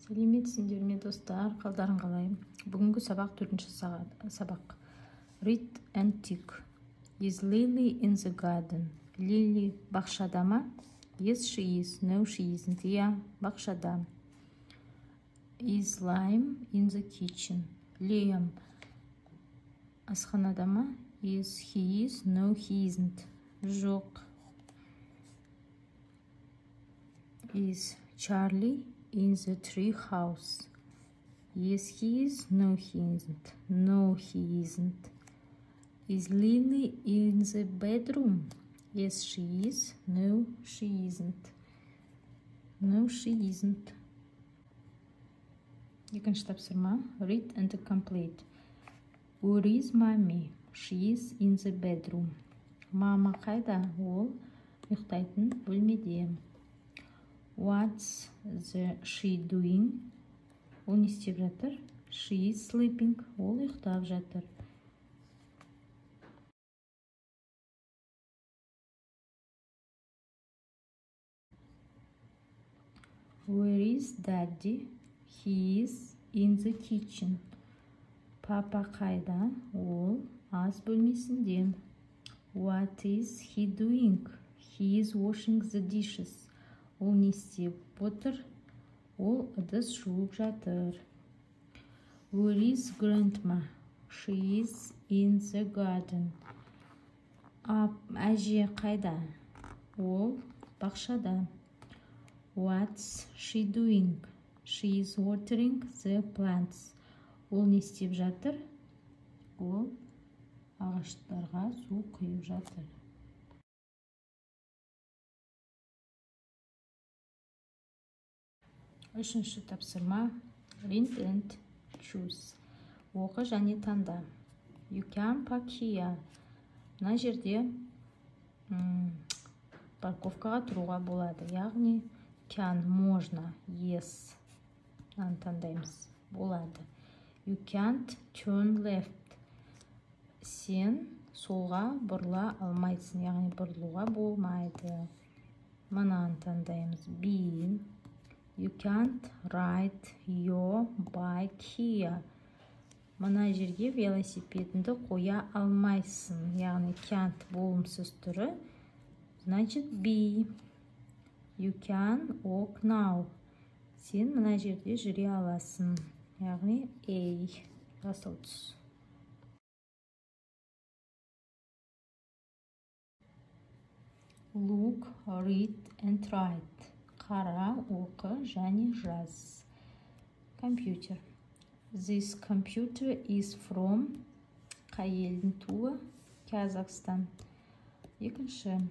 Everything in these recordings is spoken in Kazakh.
Сәлеметсіңдер ме достар, қалдарың қалай? Бүгінгі сабақ 4-ші сабақ. Read and tick. Is Lily in the garden? Lily бақшада ма? Yes, she is. No, she isn't. Yeah, бақшада. Is Liam in the kitchen? Liam асханада ма? Yes, he is. No, he isn't. Жоқ. Is Charlie in the tree house? Yes, he is. No, he isn't. No, he isn't. Is Lily in the bedroom? Yes, she is. No, she isn't. No, she isn't. Екінші тапсырма. Read and complete. Where is mommy? She is in the bedroom. Мама қайда? Ол ұйықтайтын бөлмеде. What's she doing? Ол не істеп жатыр? She is sleeping. Ол ұйықтап жатыр. Where is daddy? He is in the kitchen. Папа қайда? Ол ас бөлмесінде. What is he doing? He is washing the dishes. Ол не істеп отыр? Ол ыдыс жуып жатыр. Where is grandma? She is in the garden. Әже қайда? Ол бақшада. What's she doing? She is watering the plants. Ол не істеп жатыр? Ол ағаштарға су құйып жатыр. Үшінші тапсырма. Read and choose. Оқы және таңда. You can park here. Мына жерде парковкаға тұруға болады. Яғни can можно. Yes. Мынаны таңдаймыз. Болады. You can't turn left. Сен солға бұрыла алмайсың. Яғни бұрылуға болмайды. Мынаны таңдаймыз. B. You can't ride your bike here. Мына жерге велосипедіңді қоя алмайсың. Яғни can't болымсыз түрі. Значит B. You can walk now. Сен мына жерде жүре аласың. Яғни A. Жасыл түс. Look, read and write. Қара, оқы және жаз. Computer. This computer is from қай елдің туы? Қазақстан. Екінші.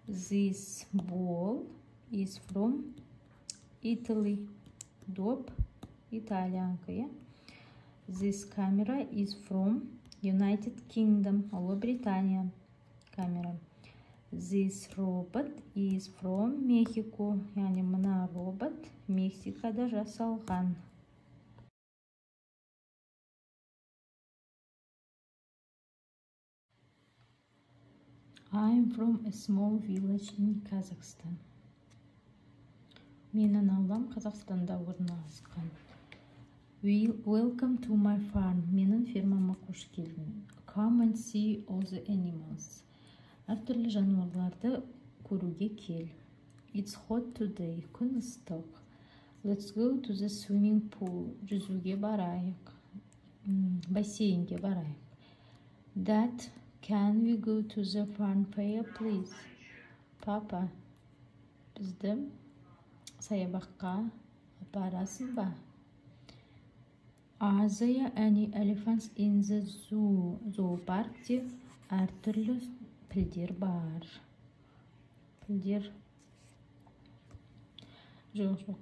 This ball is from Italy. Доп итальянка. This camera is from United Kingdom. Ұлыбритания. Камера. This robot is from Mexico. Яғни мына робот Мексикада жасалған. I'm from a small village in Kazakhstan. Менің аулам Қазақстанда орналасқан. Welcome to my farm. Менің фермама қош келдің. Come and see all the animals. Әртүрлі жануарларды көруге кел. It's hot today. Күн ыстық. Let's go to the swimming pool. Жүзуге барайық. Бассейнге барайық. Dad, can we go to the fun fair, please? Папа, бізді саябаққа апарасың ба? Are there any elephants in the zoo? Зоопаркте әртүрлі пілдер бар. Пілдер. Жоқ.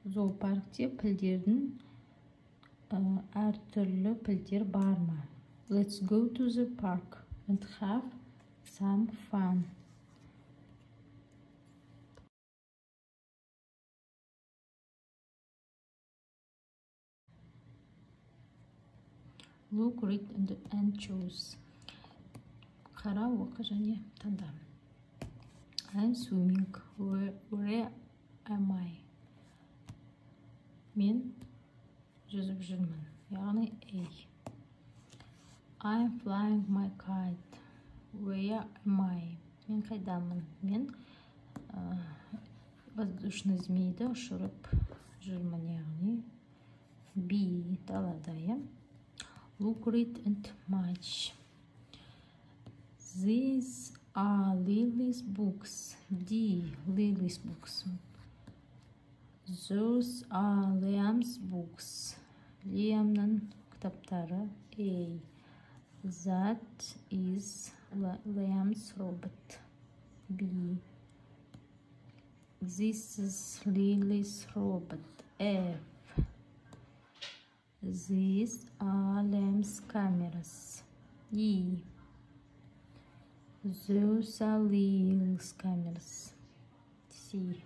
Зоопаркте пілдердің әртүрлі пілдер бар ма? Let's go to the park and have some fun. Look, read and choose. Қара, оқы және таңда. I'm swimming. Where am I? Мен жүзіп жүрмін. Яғни A. I'm flying my kite. Where am I? Мен қайдамын? Мен воздушный змейді ұшырып жүрмін. Яғни B. Далада, иә? Look, read and match. These are Lily's books. D. Lily's books. Those are Liam's books. Liam'ның кітаптары. A. That is Liam's robot. B. This is Lily's robot. F. These are Liam's cameras. E. Those are Lily's cameras. C.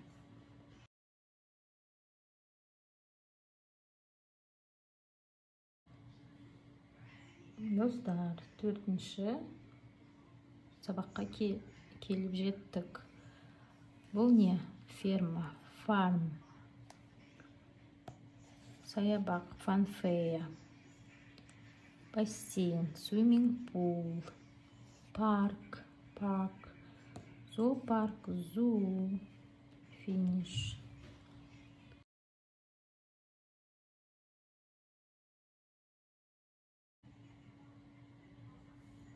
Достар, 4-ші сабаққа келіп жеттік. Бұл не? Ферма, farm. Саябақ, фанфея. Бассейн, swimming pool. Парк, зоопарк, zoo. Финиш.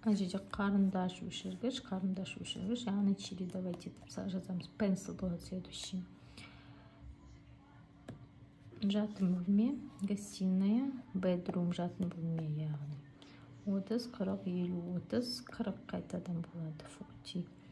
Әжеде қарындаш өшіргіш, яғни чередовать етіп жазамыз. Pencil болады следующий. Жатын бөлме, гостиная, bedroom, жатын бөлме, яғни 30, 40, 50, 30, 40 қайтадан болады. 40.